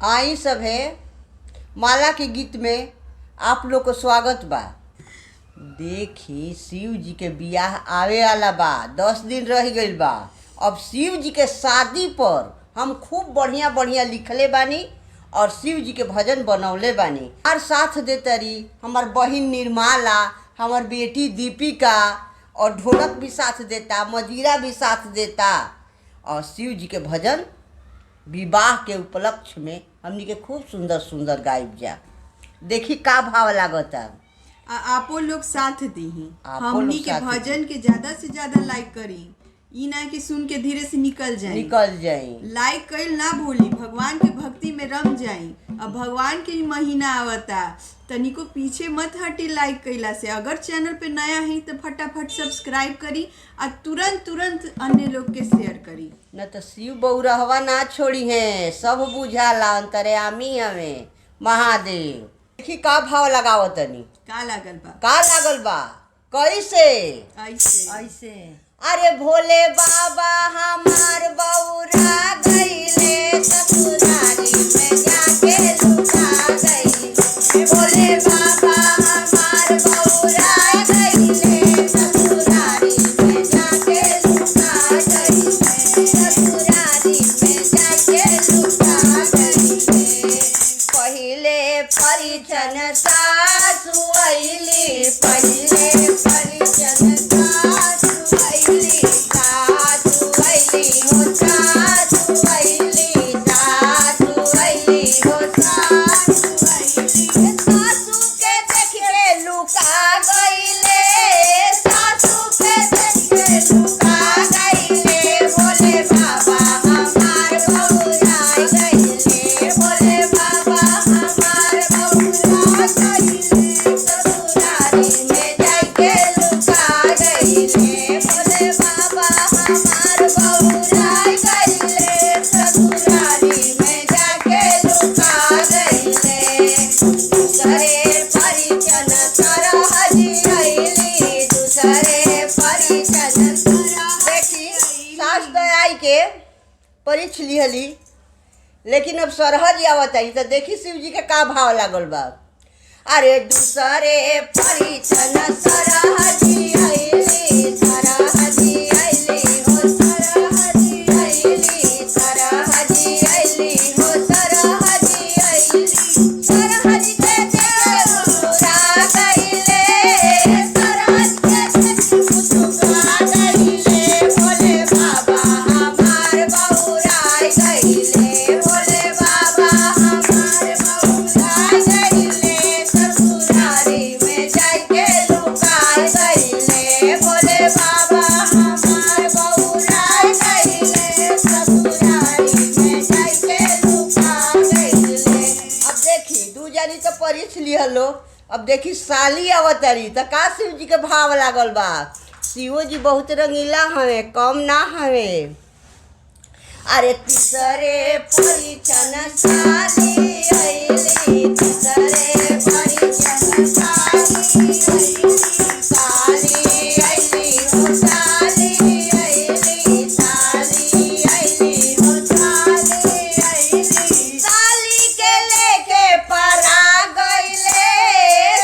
आई सब है माला के गीत में आप लोग को स्वागत बा। देखी शिव जी के बियाह आवे वाला बा, 10 दिन रह गईल बा। अब शिव जी के शादी पर हम खूब बढ़िया बढ़िया लिखले बानी और शिव जी के भजन बनौले बानी। हमार साथ देतरी हमार बहिन निर्मला, हमार बेटी दीपिका, और ढोलक भी साथ देता, मजीरा भी साथ देता। और शिव जी के भजन विवाह के उपलक्ष्य में हमनी के खूब सुंदर सुंदर गायब जा। देखी का भाव लागता। आपो लोग साथ दी, हमनी के भजन के ज्यादा से ज्यादा लाइक करी। ई ना कि सुन के धीरे से निकल जाए। लाइक कइल ना भूली, भगवान के भक्ति में रम जाई। अब भगवान के महीना आवता, तनिको पीछे मत हटी लाइक कइला से। अगर चैनल पे नया है तो फटाफट सब्सक्राइब करी और तुरंत अन्य लोग के शेयर करी। न तो शिव बउरहवा ना छोड़ी है, सब बुझाला अंतर्यामी हमें महादेव। देखी का भाव लगावतनी। का लागल बा कैसे ऐसे अरे भोले बाबा हमार बउरा गईले ससुरारी में जाके लुटा गईले। भोले बाबा हमार बउरा गईले ससुरारी में जाके लुटा गईले। ससुरारी में जाके लुटा गईले। पहिले परिचन सासु अइली, पहिले परिचन सासु अइली, सासु अइली हो सासु अइली, सासु अइली हो सासु अइली। सासु के देख के लुका गइले, सासु के देख के लुका गइले। भोले बाबा हमार बउरा गइले, भोले बाबा हमार बउरा गइले। ससुरारी में जाके लुका गइले, भोले बाबा हमार बउरा गइले। ससुरारी में जाके लुका गइले। दूसरे परिचन सरहजी अइली, दूसरे परिचन देखी सास दयाई के परिछ लिहली, लेकिन अब सरहज आवत आई तो देखी शिव जी के का भाव लागल बा। अरे दूसरे परिचन सरहजी अइली, सरहजी अइली हो सरहजी अइली, सरहजी अइली हो सरहजी अइली। सरहज के देख मुस्कुरा गइले, सरहज के देख मुस्कुरा गइले। भोले बाबा हमार बउरा गइले, भोले बाबा हमार बउरा गइले। ससुरारी में जाके लुका गइले, भोले बाबा हमार बउरा गइले। ससुरारी में जाके लुका गइले। अब देखी दू जानी तो परिछ लिहलो, अब देखी साली अवतारी तो का शिव जी के भाव लागल बा। शिव जी बहुत रंगीला हवे, कम ना हवे। अरे तीसरे परिचन साली अइली, तीसरे परिचन साली अइली, साली अइली हो साली अइली, साली अइली हो साली अइली। साली के लेके परा गइले,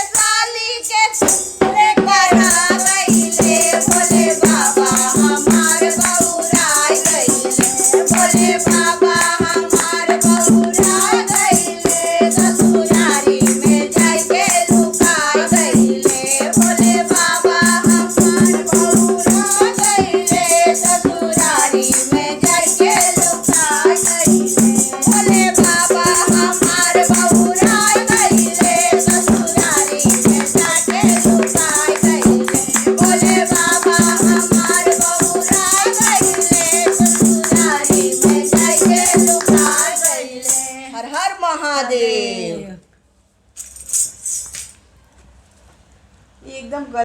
साली के लेके परा गइले। भोले बाबा हमार बउरा गइले, भोले बाबा हमार बउरा गइले। ससुरारी में जाके लुका गइले, भोले बाबा हमार बउरा गइले। ससुरारी में जाके लुका गइले, भोले बाबा हमार बउरा गइले। ससुरारी में जाके लुका गइले, भोले बाबा हमार बउरा गइले। ससुरारी में जाके लुका गइले। हर हर महादेव। एकदम